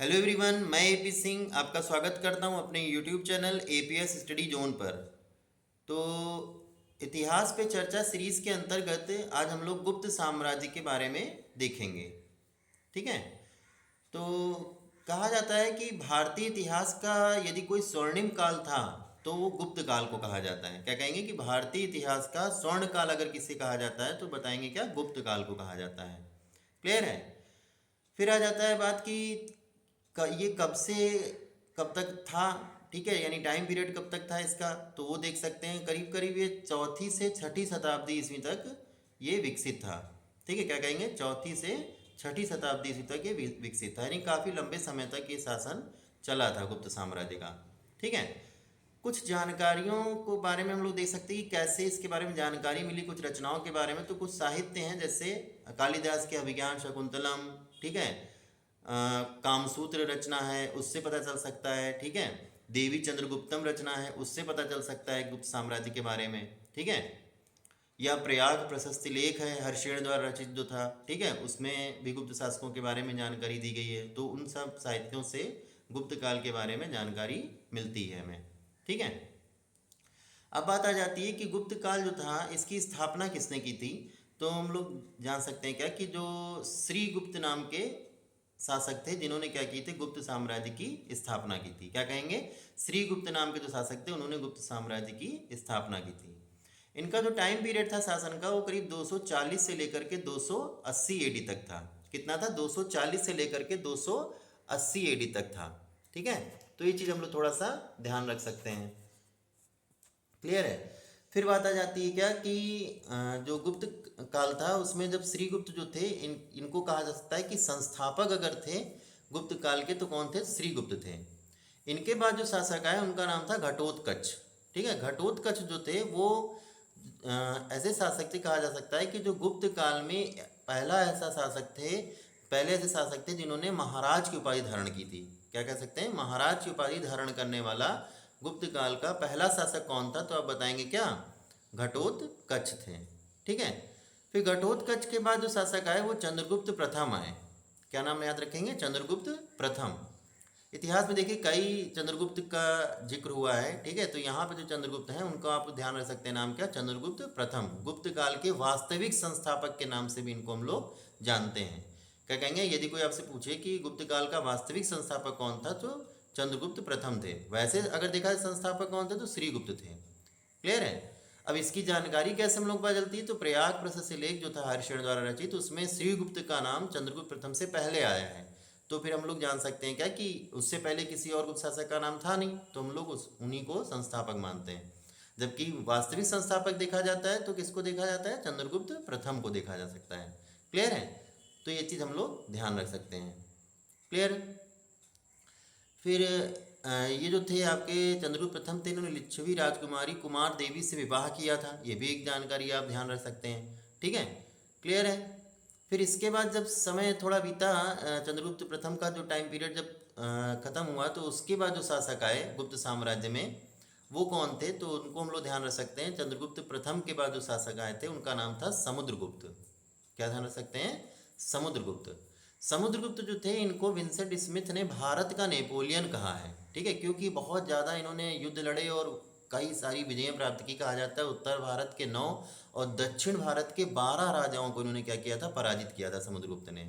Hello everyone, मैं AP Singh आपका स्वागत करता हूं अपने YouTube channel APS study zone पर। तो इतिहास पे चर्चा सीरीज के अंतर्गत आज हम लोग गुप्त साम्राज्य के बारे में देखेंगे। ठीक है। तो कहा जाता है कि भारतीय इतिहास का यदि कोई स्वर्णिम काल था तो वो गुप्त काल को कहा जाता है। क्या कहेंगे कि भारतीय इतिहास का स्वर्ण काल अगर किसे कहा जाता है तो बताएंगे क्या, गुप्त काल को कहा जाता है। क्लियर है। फिर आ जाता है बात कि ये कब से कब तक था। ठीक है, यानी टाइम पीरियड कब तक था इसका, तो वो देख सकते हैं। करीब करीब ये चौथी से छठी शताब्दी ईस्वी तक ये विकसित था। ठीक है, क्या कहेंगे, चौथी से छठी शताब्दी ईस्वी तक ये विकसित था, यानी काफ़ी लंबे समय तक ये शासन चला था गुप्त साम्राज्य का। ठीक है। कुछ जानकारियों को बारे में हम लोग देख सकते हैं कि कैसे इसके बारे में जानकारी मिली, कुछ रचनाओं के बारे में। तो कुछ साहित्य हैं, जैसे कालिदास के अभिज्ञान शाकुंतलम। ठीक है। कामसूत्र रचना है, उससे पता चल सकता है। ठीक है। देवी चंद्रगुप्तम रचना है, उससे पता चल सकता है गुप्त साम्राज्य के बारे में। ठीक है। या प्रयाग प्रशस्ति लेख है, हर्षेण द्वारा रचित जो था। ठीक है, उसमें भी गुप्त शासकों के बारे में जानकारी दी गई है। तो उन सब साहित्यों से गुप्त काल के बारे में जानकारी मिलती है हमें। ठीक है। अब बात आ जाती है कि गुप्त काल जो था इसकी स्थापना किसने की थी। तो हम लोग जान सकते हैं क्या कि जो श्री गुप्त नाम के शासक थे, जिन्होंने क्या की थी, गुप्त साम्राज्य की स्थापना की थी। क्या कहेंगे, श्री गुप्त नाम के जो शासक थे उन्होंने गुप्त साम्राज्य की स्थापना की थी। इनका जो टाइम पीरियड था शासन का, वो करीब 240 से लेकर के 280 एडी तक था। कितना था, 240 से लेकर के 280 एडी तक था। ठीक है। तो ये चीज़ हम लोग थोड़ा सा ध्यान रख सकते हैं। क्लियर है। फिर बात आ जाती है क्या कि जो गुप्त काल था उसमें जब श्रीगुप्त जो थे, इनको कहा जा सकता है कि संस्थापक अगर थे गुप्त काल के तो कौन थे, श्रीगुप्त थे। इनके बाद जो शासक आए उनका नाम था घटोत्कच। ठीक है, घटोत्कच जो थे वो ऐसे शासक थे, कहा जा सकता है कि जो गुप्त काल में पहला ऐसा शासक थे, पहले ऐसे शासक थे जिन्होंने महाराज की उपाधि धारण की थी। क्या कह सकते हैं, महाराज की उपाधि धारण करने वाला गुप्त काल का पहला शासक कौन था, तो आप बताएंगे क्या, घटोत्कच थे। ठीक है। फिर घटोत्कच के बाद जो शासक आए वो चंद्रगुप्त प्रथम आए। क्या नाम याद रखेंगे, चंद्रगुप्त प्रथम। इतिहास में देखिए कई चंद्रगुप्त का जिक्र हुआ है। ठीक है, तो यहाँ पे जो चंद्रगुप्त हैं उनको आप ध्यान रख सकते हैं, नाम क्या, चंद्रगुप्त प्रथम। गुप्त काल के वास्तविक संस्थापक के नाम से भी इनको हम लोग जानते हैं। क्या कहेंगे, यदि कोई आपसे पूछे कि गुप्त काल का वास्तविक संस्थापक कौन था, तो चंद्रगुप्त प्रथम थे। वैसे अगर देखा जाए संस्थापक कौन थे, तो श्रीगुप्त थे। क्लियर है। अब इसकी जानकारी कैसे हम लोग पता चलती है, तो प्रयाग प्रशस्ति लेख जो था हर्षण द्वारा रचित, उसमें श्रीगुप्त का नाम चंद्रगुप्त प्रथम से पहले आया है। तो फिर हम लोग जान सकते हैं क्या कि उससे पहले किसी और गुप्त शासक का नाम था नहीं, तो हम लोग उस उन्हीं को संस्थापक मानते हैं। जबकि वास्तविक संस्थापक देखा जाता है तो किसको देखा जाता है, चंद्रगुप्त प्रथम को देखा जा सकता है। क्लियर है। तो ये चीज़ हम लोग ध्यान रख सकते हैं। क्लियर। फिर ये जो थे आपके चंद्रगुप्त प्रथम थे, इन्होंने लिच्छवी राजकुमारी कुमार देवी से विवाह किया था। ये भी एक जानकारी आप ध्यान रख सकते हैं। ठीक है। क्लियर है। फिर इसके बाद जब समय थोड़ा बीता, चंद्रगुप्त प्रथम का जो टाइम पीरियड जब ख़त्म हुआ, तो उसके बाद जो शासक आए गुप्त साम्राज्य में वो कौन थे, तो उनको हम लोग ध्यान रख सकते हैं। चंद्रगुप्त प्रथम के बाद जो शासक आए थे उनका नाम था समुद्रगुप्त। क्या ध्यान रख सकते हैं, समुद्रगुप्त। समुद्रगुप्त जो थे इनको विंसेंट स्मिथ ने भारत का नेपोलियन कहा है। ठीक है, क्योंकि बहुत ज़्यादा इन्होंने युद्ध लड़े और कई सारी विजय प्राप्त की। कहा जाता है उत्तर भारत के 9 और दक्षिण भारत के 12 राजाओं को इन्होंने क्या किया था, पराजित किया था समुद्रगुप्त ने।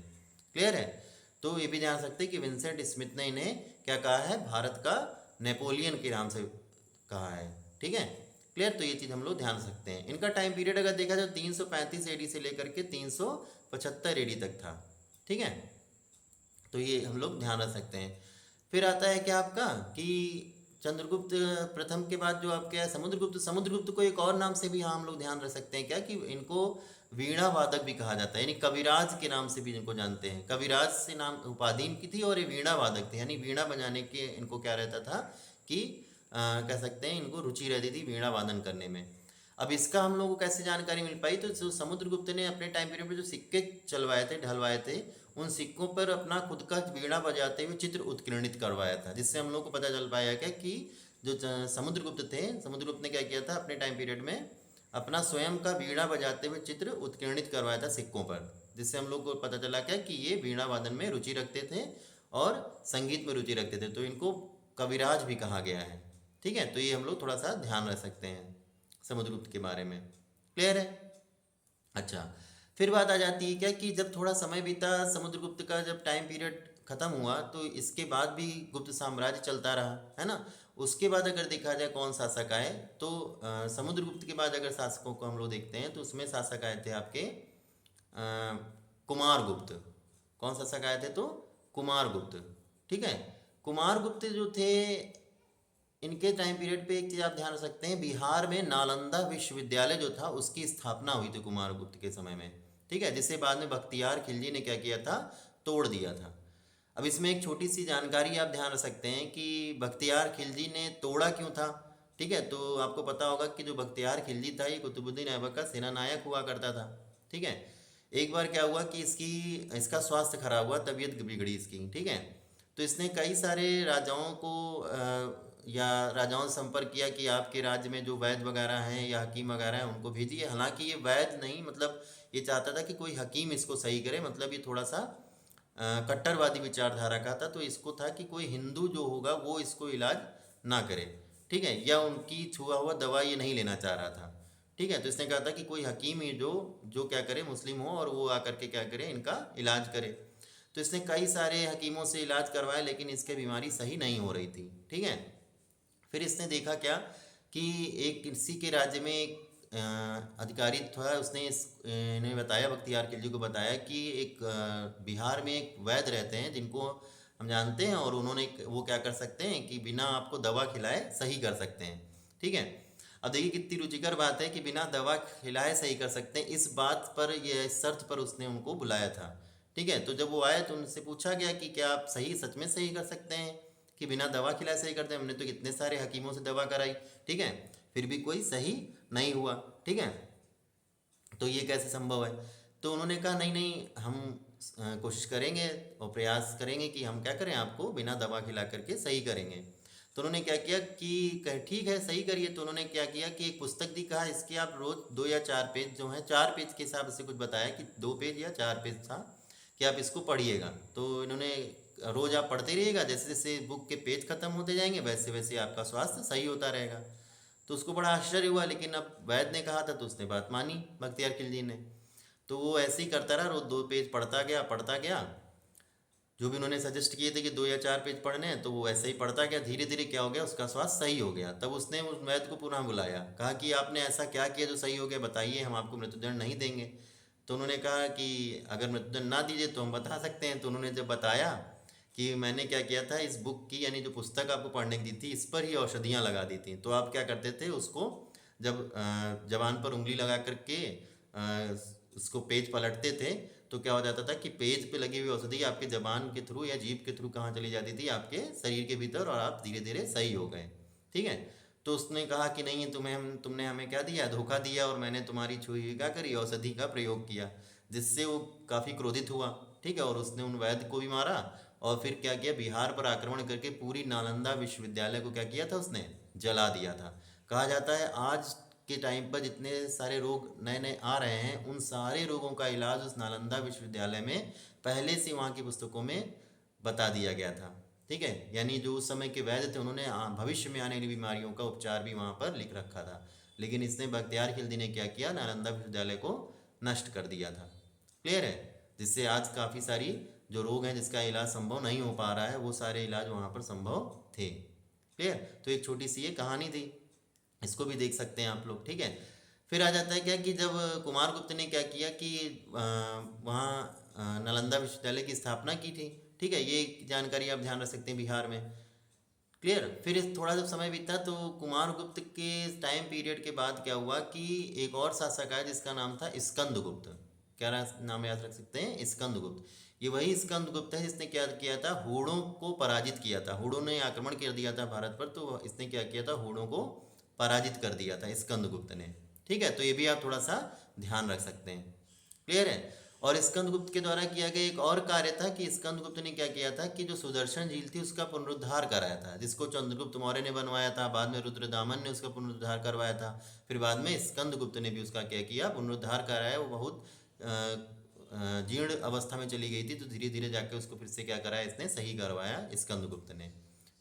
क्लियर है। तो ये भी जान सकते हैं कि विंसेंट स्मिथ ने इन्हें क्या कहा है, भारत का नेपोलियन के नाम से कहा है। ठीक है। क्लियर। तो ये चीज़ हम लोग ध्यान रख सकते हैं। इनका टाइम पीरियड अगर देखा जाए 335 एडी से लेकर के 375 एडी तक था। ठीक है। तो ये हम लोग ध्यान रख सकते हैं। फिर आता है क्या आपका कि चंद्रगुप्त प्रथम के बाद जो आपके है समुद्रगुप्त। समुद्रगुप्त को एक और नाम से भी हाँ हम लोग ध्यान रख सकते हैं क्या, कि इनको वीणा वादक भी कहा जाता है, यानी कविराज के नाम से भी इनको जानते हैं। कविराज से नाम उपाधि इनकी थी और ये वीणा वादक थे, यानी वीणा बजाने के इनको क्या रहता था कि कह सकते हैं इनको रुचि रहती थी वीणा वादन करने में। अब इसका हम लोगों को कैसे जानकारी मिल पाई, तो जो समुद्रगुप्त ने अपने टाइम पीरियड में जो सिक्के चलवाए थे, ढलवाए थे, उन सिक्कों पर अपना खुद का वीणा बजाते हुए चित्र उत्कीर्णित करवाया था, जिससे हम लोग को पता चल पाया क्या कि जो समुद्रगुप्त थे, समुद्रगुप्त ने क्या किया था अपने टाइम पीरियड में, अपना स्वयं का वीणा बजाते हुए चित्र उत्कीर्णित करवाया था सिक्कों पर, जिससे हम लोग को पता चला क्या कि ये वीणा वादन में रुचि रखते थे और संगीत में रुचि रखते थे, तो इनको कविराज भी कहा गया है। ठीक है, तो ये हम लोग थोड़ा सा ध्यान रख सकते हैं समुद्रगुप्त के बारे में। क्लियर है? अच्छा, फिर बात आ जाती है क्या कि जब थोड़ा समय बीता, समुद्रगुप्त का जब टाइम पीरियड खत्म हुआ, तो इसके बाद भी गुप्त साम्राज्य चलता रहा, है ना। उसके बाद अगर देखा जाए कौन शासक आए, तो समुद्रगुप्त के बाद अगर शासकों को हम लोग देखते हैं, तो उसमें शासक आए थे आपके कुमारगुप्त। कौन शासक आए थे? तो कुमारगुप्त। ठीक है, कुमारगुप्त जो थे, इनके टाइम पीरियड पे एक चीज़ आप ध्यान रख सकते हैं, बिहार में नालंदा विश्वविद्यालय जो था उसकी स्थापना हुई थी कुमारगुप्त के समय में। ठीक है, जिसे बाद में बख्तियार खिलजी ने क्या किया था? तोड़ दिया था। अब इसमें एक छोटी सी जानकारी आप ध्यान रख सकते हैं कि बख्तियार खिलजी ने तोड़ा क्यों था। ठीक है, तो आपको पता होगा कि जो बख्तियार खिलजी था, ये कुतुबुद्दीन ऐबक का सेनानायक हुआ करता था। ठीक है, एक बार क्या हुआ कि इसका स्वास्थ्य खराब हुआ, तबीयत बिगड़ी इसकी। ठीक है, तो इसने कई सारे राजाओं को या राजाओं से संपर्क किया कि आपके राज्य में जो वैद्य वगैरह हैं या हकीम वगैरह हैं उनको भेजिए। हालांकि ये वैद्य नहीं, मतलब ये चाहता था कि कोई हकीम इसको सही करे, मतलब ये थोड़ा सा कट्टरवादी विचारधारा का था। तो इसको था कि कोई हिंदू जो होगा वो इसको इलाज ना करे। ठीक है, या उनकी छुआ हुआ दवा ये नहीं लेना चाह रहा था। ठीक है, तो इसने कहा था कि कोई हकीम ही जो जो क्या करे, मुस्लिम हो, और वो आकर के क्या करे, इनका इलाज करे। तो इसने कई सारे हकीमों से इलाज करवाया, लेकिन इसके बीमारी सही नहीं हो रही थी। ठीक है, फिर इसने देखा क्या कि एक किसी के राज्य में एक अधिकारी था, उसने इन्हें बताया, बख्तियार खिलजी को बताया कि एक बिहार में एक वैद्य रहते हैं जिनको हम जानते हैं, और उन्होंने वो क्या कर सकते हैं कि बिना आपको दवा खिलाए सही कर सकते हैं। ठीक है, अब देखिए कितनी रुचिकर बात है कि बिना दवा खिलाए सही कर सकते हैं, इस बात पर, यह शर्त पर उसने उनको बुलाया था। ठीक है, तो जब वो आए तो उनसे पूछा गया कि क्या आप सही, सच में सही कर सकते हैं कि बिना दवा खिलाए सही करते हैं? हमने तो कितने सारे हकीमों से दवा कराई, ठीक है, फिर भी कोई सही नहीं हुआ। ठीक है, तो ये कैसे संभव है? तो उन्होंने कहा नहीं नहीं, हम कोशिश करेंगे और प्रयास करेंगे कि हम क्या करें, आपको बिना दवा खिला करके सही करेंगे। तो उन्होंने क्या किया कि कहे ठीक है सही करिए। तो उन्होंने क्या किया कि एक पुस्तक दी, कहा इसके आप रोज 2 या 4 पेज जो हैं, 4 पेज के हिसाब से कुछ बताया कि 2 पेज या 4 पेज था, कि आप इसको पढ़िएगा। तो इन्होंने रोज आप पढ़ते रहिएगा, जैसे जैसे बुक के पेज खत्म होते जाएंगे वैसे वैसे आपका स्वास्थ्य सही होता रहेगा। तो उसको बड़ा आश्चर्य हुआ, लेकिन अब वैद्य ने कहा था तो उसने बात मानी, बख्तियार खिलजी ने। तो वो ऐसे ही करता रहा, रोज 2 पेज पढ़ता गया पढ़ता गया। जो भी उन्होंने सजेस्ट किए थे कि 2 या 4 पेज पढ़ने हैं, तो वो ऐसे ही पढ़ता गया। धीरे धीरे क्या हो गया, उसका स्वास्थ्य सही हो गया। तब उसने उस वैद्य को पुनः बुलाया, कहा कि आपने ऐसा क्या किया जो सही हो गया, बताइए, हम आपको मृत्युदंड नहीं देंगे। तो उन्होंने कहा कि अगर मृत्युदंड ना दीजिए तो हम बता सकते हैं। तो उन्होंने जब बताया कि मैंने क्या किया था, इस बुक की यानी जो पुस्तक आपको पढ़ने की दी थी, इस पर ही औषधियाँ लगा दी थी। तो आप क्या करते थे, उसको जब जबान पर उंगली लगा करके उसको पेज पलटते थे, तो क्या हो जाता था कि पेज पे लगी हुई औषधि आपके जबान के थ्रू या जीभ के थ्रू कहाँ चली जाती थी, आपके शरीर के भीतर, और आप धीरे धीरे सही हो गए। ठीक है, तो उसने कहा कि नहीं, तुमने हमें क्या दिया, धोखा दिया, और मैंने तुम्हारी छुई हुई क्या करी, औषधि का प्रयोग किया। जिससे वो काफ़ी क्रोधित हुआ। ठीक है, और उसने उन वैद्य को भी मारा, और फिर क्या किया, बिहार पर आक्रमण करके पूरी नालंदा विश्वविद्यालय को क्या किया था उसने, जला दिया था। कहा जाता है आज के टाइम पर जितने सारे रोग नए नए आ रहे हैं, उन सारे रोगों का इलाज उस नालंदा विश्वविद्यालय में पहले से वहाँ की पुस्तकों में बता दिया गया था। ठीक है, यानी जो उस समय के वैद्य थे, उन्होंने भविष्य में आने वाली बीमारियों का उपचार भी वहाँ पर लिख रखा था। लेकिन इसने, बख्तियार खिलजी ने क्या किया, नालंदा विश्वविद्यालय को नष्ट कर दिया था। क्लियर है? जिससे आज काफ़ी सारी जो रोग हैं जिसका इलाज संभव नहीं हो पा रहा है, वो सारे इलाज वहाँ पर संभव थे। क्लियर? तो एक छोटी सी ये कहानी थी, इसको भी देख सकते हैं आप लोग। ठीक है, फिर आ जाता है क्या कि जब कुमारगुप्त ने क्या किया कि वहाँ नालंदा विश्वविद्यालय की स्थापना की थी। ठीक है, ये जानकारी आप ध्यान रख सकते हैं बिहार में। क्लियर? फिर थोड़ा जब समय बीता, तो कुमारगुप्त के टाइम पीरियड के बाद क्या हुआ कि एक और शासक आया जिसका नाम था स्कंदगुप्त। क्या नाम याद रख सकते हैं, स्कंदगुप्त। ये वही स्कंदगुप्त है जिसने क्या किया था, हूणों को पराजित किया था। हूणों ने आक्रमण कर दिया था भारत पर, तो इसने क्या किया था, हूणों को पराजित कर दिया था स्कंदगुप्त ने। ठीक है, तो ये भी आप थोड़ा सा ध्यान रख सकते हैं। क्लियर है? और स्कंदगुप्त के द्वारा किया गया एक और कार्य था कि स्कंदगुप्त ने क्या किया था कि जो सुदर्शन झील थी उसका पुनरुद्धार कराया था, जिसको चंद्रगुप्त मौर्य ने बनवाया था। बाद में रुद्रदामन ने उसका पुनरुद्धार करवाया था। फिर बाद में स्कंदगुप्त ने भी उसका क्या किया, पुनरुद्धार कराया। वो बहुत जीर्ण अवस्था में चली गई थी, तो धीरे धीरे जाके उसको फिर से क्या कराया, इसने सही करवाया स्कंदगुप्त ने।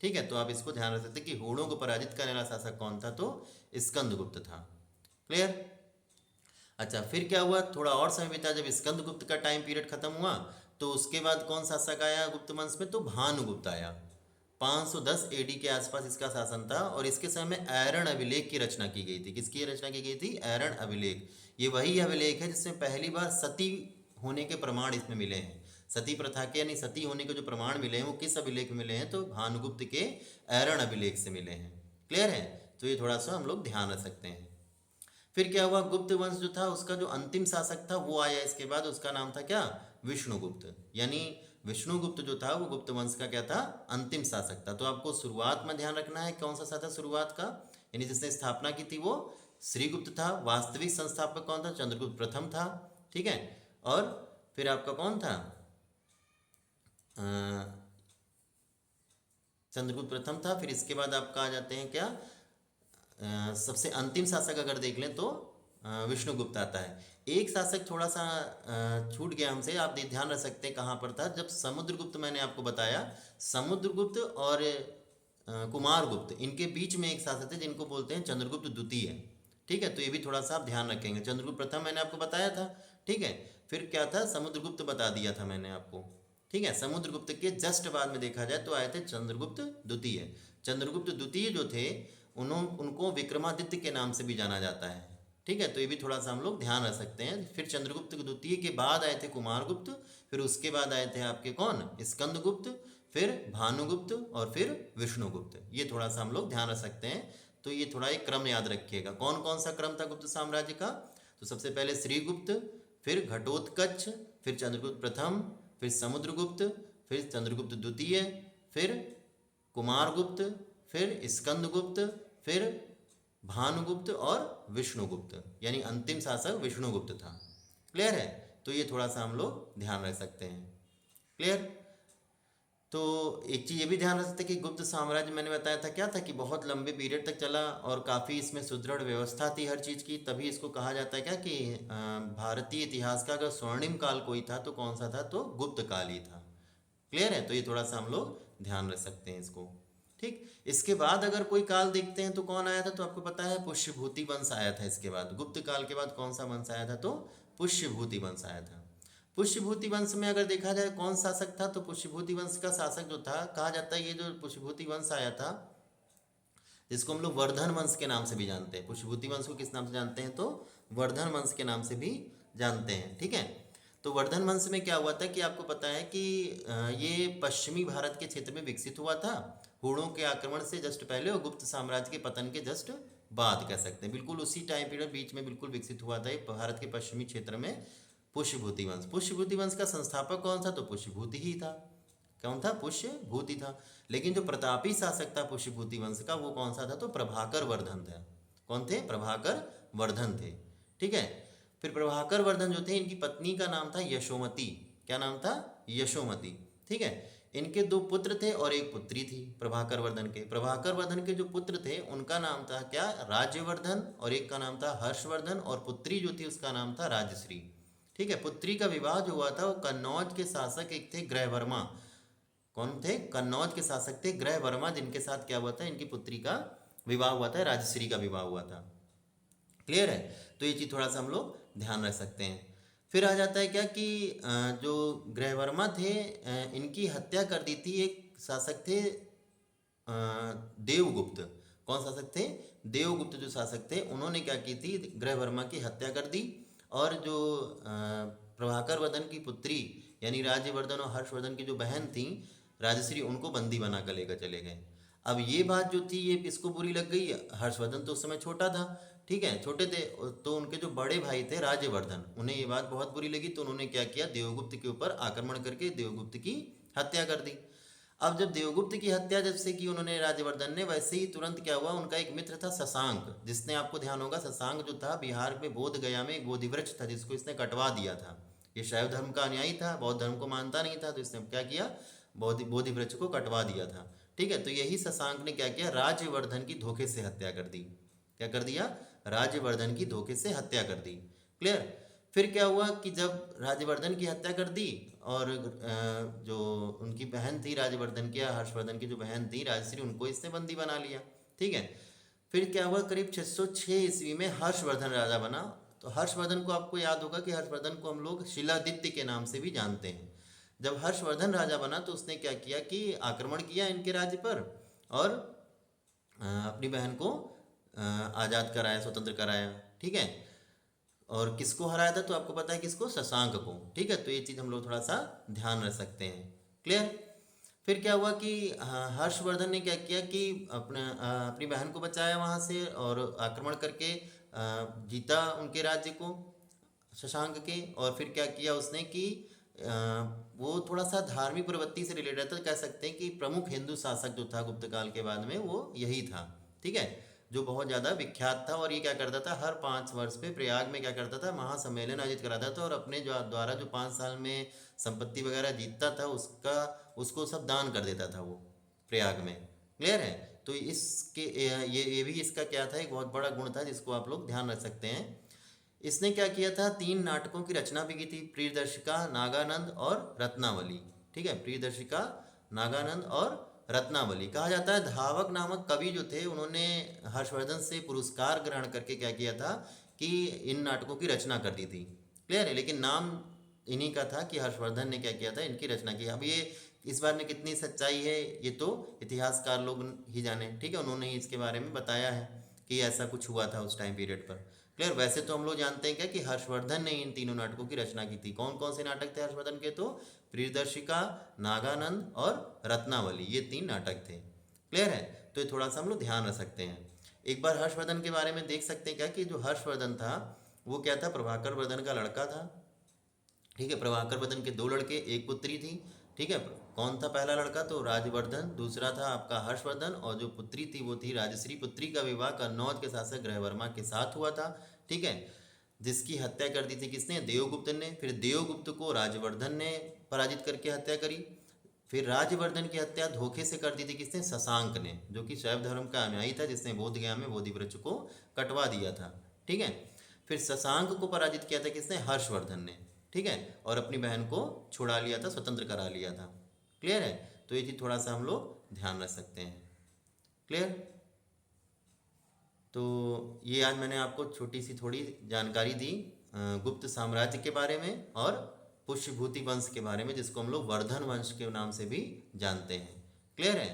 ठीक है, तो आप इसको ध्यान रख सकते हैं कि हूणों को पराजित करने वाला शासक कौन था, तो स्कंदगुप्त था। क्लियर। अच्छा, फिर क्या हुआ, थोड़ा और समय बीता, जब स्कंदगुप्त का टाइम पीरियड खत्म हुआ तो उसके बाद कौन शासक आया गुप्त वंश में, तो भानुगुप्त आया। 510 एडी के आसपास इसका शासन था, और इसके समय में ऐरण अभिलेख की रचना की गई थी। किसकी रचना की गई थी, ऐरण अभिलेख। ये वही अभिलेख है जिसमें पहली बार सती होने के प्रमाण इसमें मिले हैं। सती प्रथा के यानी सती होने के जो प्रमाण मिले हैं वो किस अभिलेख में मिले हैं, तो भानुगुप्त के ऐरण अभिलेख से मिले हैं। क्लियर है, तो ये थोड़ा सा हम लोग ध्यान रख सकते हैं। फिर क्या हुआ, गुप्त वंश जो था उसका जो अंतिम शासक था वो आया इसके बाद, उसका नाम था क्या, विष्णुगुप्त। यानी विष्णुगुप्त जो था वो गुप्त वंश का क्या था, अंतिम शासक था। तो आपको शुरुआत में ध्यान रखना है कौन सा था शुरुआत का, यानी जिसने स्थापना की थी वो श्रीगुप्त था। वास्तविक संस्थापक कौन था, चंद्रगुप्त प्रथम था। ठीक है, और फिर आपका कौन था, चंद्रगुप्त प्रथम था। फिर इसके बाद आपका आ जाते हैं क्या, सबसे अंतिम शासक अगर देख लें तो विष्णुगुप्त आता है। एक शासक थोड़ा सा छूट गया हमसे, आप ध्यान रख सकते हैं कहाँ पर था, जब समुद्रगुप्त मैंने आपको बताया, समुद्रगुप्त और कुमारगुप्त, इनके बीच में एक शासक थे जिनको बोलते हैं चंद्रगुप्त द्वितीय। ठीक है, तो ये भी थोड़ा सा आप ध्यान रखेंगे। चंद्रगुप्त प्रथम मैंने आपको बताया था, ठीक है, फिर क्या था, समुद्रगुप्त बता दिया था मैंने आपको। ठीक है, समुद्रगुप्त के जस्ट बाद में देखा जाए तो आए थे चंद्रगुप्त द्वितीय। चंद्रगुप्त द्वितीय जो थे उनको विक्रमादित्य के नाम से भी जाना जाता है। ठीक है, तो ये भी थोड़ा सा हम लोग ध्यान रख सकते हैं। फिर चंद्रगुप्त द्वितीय के बाद आए थे कुमारगुप्त, फिर उसके बाद आए थे आपके कौन, स्कंदगुप्त, फिर भानुगुप्त, और फिर विष्णुगुप्त। ये थोड़ा सा हम लोग ध्यान रख सकते हैं। तो ये थोड़ा एक क्रम याद रखिएगा, कौन कौन सा क्रम था गुप्त साम्राज्य का। तो सबसे पहले श्रीगुप्त, फिर घटोत्कच, फिर चंद्रगुप्त प्रथम, फिर समुद्रगुप्त, फिर चंद्रगुप्त द्वितीय, फिर कुमारगुप्त, फिर स्कंदगुप्त, फिर भानुगुप्त और विष्णुगुप्त, यानी अंतिम शासक विष्णुगुप्त था। क्लियर है, तो ये थोड़ा सा हम लोग ध्यान रख सकते हैं। क्लियर। तो एक चीज़ ये भी ध्यान रख सकते हैं कि गुप्त साम्राज्य मैंने बताया था क्या था, कि बहुत लंबे पीरियड तक चला और काफ़ी इसमें सुदृढ़ व्यवस्था थी हर चीज़ की, तभी इसको कहा जाता है क्या कि भारतीय इतिहास का अगर स्वर्णिम काल कोई था तो कौन सा था, तो गुप्त काल ही था। क्लियर है, तो ये थोड़ा सा हम लोग ध्यान रख सकते हैं इसको। ठीक, इसके बाद अगर कोई काल देखते हैं तो कौन आया था, तो आपको पता है पुष्यभूति वंश आया था। इसके बाद गुप्त काल के बाद कौन सा वंश आया था, तो पुष्यभूति वंश आया था। पुष्यभूति वंश में अगर देखा जाए कौन शासक था, तो पुष्यभूति वंश का शासक जो था, कहा जाता है ये जो पुष्यभूति वंश आया था, जिसको हम लोग वर्धन वंश के नाम से भी जानते हैं। पुष्यभूति वंश को किस नाम से जानते हैं, तो वर्धन वंश के नाम से भी जानते हैं। ठीक है, तो वर्धन वंश में क्या हुआ था कि आपको पता है कि ये पश्चिमी भारत के क्षेत्र में विकसित हुआ था, हूणों के आक्रमण से जस्ट पहले और गुप्त साम्राज्य के पतन के जस्ट बाद कह सकते हैं। बिल्कुल उसी टाइम पीरियड बीच में बिल्कुल विकसित हुआ था ये भारत के पश्चिमी क्षेत्र में पुष्यभूति वंश। पुष्यभूति वंश का संस्थापक कौन था, तो पुष्यभूति ही था। कौन था, पुष्यभूति था। लेकिन जो प्रतापी शासक था पुष्यभूति वंश का, वो कौन सा था, तो प्रभाकर वर्धन था। कौन थे, प्रभाकर वर्धन थे। ठीक है, फिर प्रभाकर वर्धन जो थे, इनकी पत्नी का नाम था यशोमती। क्या नाम था, यशोमती। ठीक है, इनके 2 पुत्र थे और एक पुत्री थी प्रभाकर वर्धन के। प्रभाकर वर्धन के जो पुत्र थे उनका नाम था क्या, राज्यवर्धन, और एक का नाम था हर्षवर्धन, और पुत्री जो थी उसका नाम था राजश्री। ठीक है, पुत्री का विवाह जो हुआ था वो कन्नौज के शासक एक थे ग्रहवर्मा। कौन थे, कन्नौज के शासक थे ग्रहवर्मा, जिनके साथ क्या हुआ था, इनकी पुत्री का विवाह हुआ था, राजश्री का विवाह हुआ था। क्लियर है, तो ये चीज़ थोड़ा सा हम लोग ध्यान रख सकते हैं। फिर आ जाता है क्या कि जो ग्रहवर्मा थे, इनकी हत्या कर दी थी एक शासक थे देवगुप्त। कौन शासक थे, देवगुप्त जो शासक थे, उन्होंने क्या की थी, ग्रहवर्मा की हत्या कर दी, और जो प्रभाकर वर्धन की पुत्री यानी राज्यवर्धन और हर्षवर्धन की जो बहन थी राजश्री, उनको बंदी बना कर लेकर चले गए। अब ये बात जो थी ये किसको बुरी लग गई, हर्षवर्धन तो उस समय छोटा था, ठीक है, छोटे थे, तो उनके जो बड़े भाई थे राज्यवर्धन, उन्हें ये बात बहुत बुरी लगी, तो उन्होंने क्या किया, देवगुप्त के ऊपर आक्रमण करके देवगुप्त की हत्या कर दी। अब जब देवगुप्त की हत्या जब से की उन्होंने राज्यवर्धन ने, वैसे ही तुरंत क्या हुआ, उनका एक मित्र था शशांक, जिसने, आपको ध्यान होगा, शशांक जो था बिहार में बोध गया में एक बोधि वृक्ष था जिसको इसने कटवा दिया था। ये शैव धर्म का अनुयायी था, बौद्ध धर्म को मानता नहीं था, तो इसने क्या किया, बोधि वृक्ष को कटवा दिया था। ठीक है, तो यही शशांक ने क्या किया, राज्यवर्धन की धोखे से हत्या कर दी। क्या कर दिया, राज्यवर्धन की धोखे से हत्या कर दी। क्लियर। फिर क्या हुआ कि जब राज्यवर्धन की हत्या कर दी और जो उनकी बहन थी राज्यवर्धन की या हर्षवर्धन की जो बहन थी राजश्री, उनको इसने बंदी बना लिया। ठीक है। फिर क्या हुआ, करीब 606 ईस्वी में हर्षवर्धन राजा बना। तो हर्षवर्धन को आपको याद होगा कि हर्षवर्धन को हम लोग शिलादित्य के नाम से भी जानते हैं। जब हर्षवर्धन राजा बना तो उसने क्या किया कि आक्रमण किया इनके राज्य पर और अपनी बहन को आज़ाद कराया, स्वतंत्र कराया। ठीक है। और किसको हराया था, तो आपको पता है किसको, शशांक को। ठीक है। तो ये चीज़ हम लोग थोड़ा सा ध्यान रख सकते हैं। क्लियर। फिर क्या हुआ कि हर्षवर्धन ने क्या किया कि अपनी बहन को बचाया वहाँ से और आक्रमण करके जीता उनके राज्य को, शशांक के। और फिर क्या किया उसने कि अ, वो थोड़ा सा धार्मिक प्रवृत्ति से रिलेटेड था, कह सकते हैं कि प्रमुख हिंदू शासक जो था गुप्त काल के बाद में वो यही था। ठीक है। जो बहुत ज़्यादा विख्यात था। और ये क्या करता था, हर 5 वर्ष पे प्रयाग में क्या करता था, महासम्मेलन आयोजित कराता था और अपने जो द्वारा जो 5 साल में संपत्ति वगैरह जीतता था उसका उसको सब दान कर देता था वो प्रयाग में। क्लियर है। तो इसके ये भी इसका क्या था, एक बहुत बड़ा गुण था जिसको आप लोग ध्यान रख सकते हैं। इसने क्या किया था, 3 नाटकों की रचना भी की थी, प्रियदर्शिका, नागानंद और रत्नावली। ठीक है। प्रियदर्शिका, नागानंद और रत्नावली। कहा जाता है धावक नामक कवि जो थे उन्होंने हर्षवर्धन से पुरस्कार ग्रहण करके क्या किया था कि इन नाटकों की रचना कर दी थी। क्लियर है। लेकिन नाम इन्हीं का था कि हर्षवर्धन ने क्या किया था, इनकी रचना की। अब ये इस बारे में कितनी सच्चाई है ये तो इतिहासकार लोग ही जाने। ठीक है। उन्होंने ही इसके बारे में बताया है कि ऐसा कुछ हुआ था उस टाइम पीरियड पर। क्लियर। वैसे तो हम लोग जानते हैं क्या कि हर्षवर्धन ने इन तीनों नाटकों की रचना की थी। कौन कौन से नाटक थे हर्षवर्धन के, तो प्रियदर्शिका, नागानंद और रत्नावली, ये 3 नाटक थे। क्लियर है। तो ये थोड़ा सा हम लोग ध्यान रख सकते हैं। एक बार हर्षवर्धन के बारे में देख सकते हैं क्या कि जो हर्षवर्धन था वो क्या था, प्रभाकर वर्धन का लड़का था। ठीक है। प्रभाकर वर्धन के 2 लड़के, एक पुत्री थी। ठीक है। कौन था पहला लड़का, तो राजवर्धन। दूसरा था आपका हर्षवर्धन और जो पुत्री थी वो थी राजश्री। पुत्री का विवाह कन्नौज के शासक ग्रहवर्मा के साथ हुआ था। ठीक है। जिसकी हत्या कर दी थी किसने, देवगुप्त ने। फिर देवगुप्त को राजवर्धन ने पराजित करके हत्या करी। फिर राजवर्धन की हत्या धोखे से कर दी थी किसने, शशांक ने, जो कि शैव धर्म का अनुयायी था, जिसने बोध गया में बोधि वृक्ष को कटवा दिया था। ठीक है। फिर शशांक को पराजित किया था किसने, हर्षवर्धन ने। ठीक है। और अपनी बहन को छुड़ा लिया था, स्वतंत्र करा लिया था। क्लियर है। तो ये चीज़ थोड़ा सा हम लोग ध्यान रख सकते हैं। क्लियर। तो ये आज मैंने आपको छोटी सी थोड़ी जानकारी दी गुप्त साम्राज्य के बारे में और पुष्यभूति वंश के बारे में, जिसको हम लोग वर्धन वंश के नाम से भी जानते हैं। क्लियर है।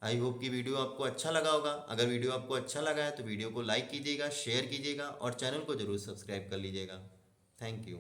आई होप कि वीडियो आपको अच्छा लगा होगा। अगर वीडियो आपको अच्छा लगा है तो वीडियो को लाइक कीजिएगा, शेयर कीजिएगा और चैनल को ज़रूर सब्सक्राइब कर लीजिएगा। Thank you.